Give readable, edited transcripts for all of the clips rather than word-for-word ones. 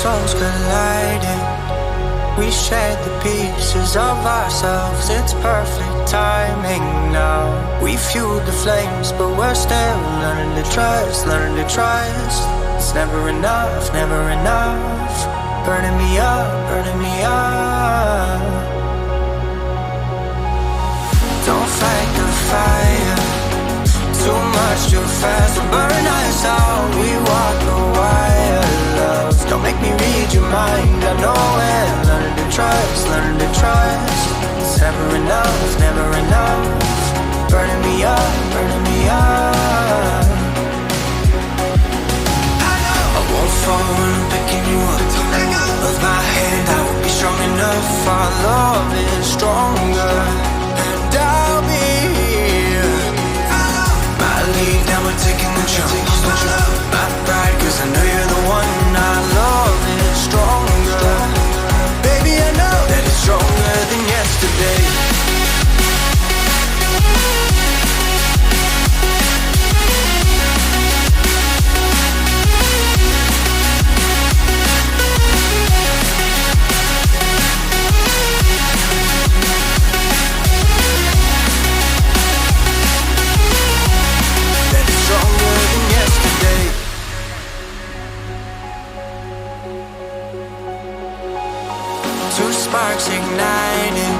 souls colliding. We shared the pieces of ourselves. It's perfect timing now. We fueled the flames, but we're still learning to trust, learning to trust. It's never enough, never enough. Burning me up, burning me up. Don't fight the fire, too much too fast will burn us out. We walk the wire, love. Don't make me read your mind. I know it. Learning to trust, learning to trust. It's never enough, never enough. Burning me up, burning me up. I won't fall when I'm picking you up. Of my hand, I won't be strong enough. Our love is stronger, and I'll be here. My lead, now we're taking the jump. My pride, cause I know you're the one. Our love is stronger. Baby, I know that it's stronger than yesterday. Sparks igniting.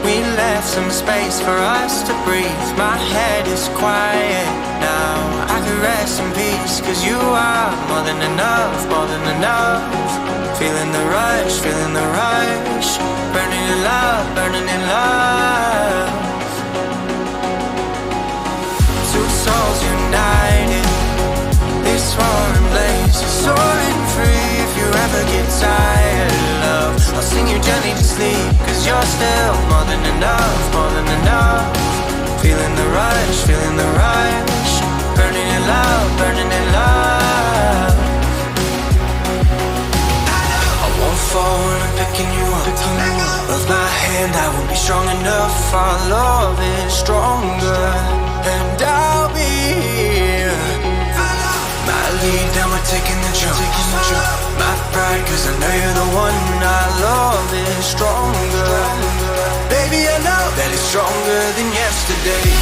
We left some space for us to breathe. My head is quiet now. I can rest in peace, cause you are more than enough, more than enough. Feeling the rush, feeling the rush. Burning in love, burning in love. Two souls united. This roaring blaze is soaring free. If you ever get tired, love, I'll sing you gently to sleep, cause you're still more than enough, more than enough. Feeling the rush, feeling the rush. Burning in love, burning in love. I won't fall when I'm picking you up. Of my hand, I won't be strong enough. Our love is stronger, and I'll be here. My lead, now we're taking the jump. My pride, cause I know you're the one. Our love is stronger. Baby, I know that it's stronger than yesterday.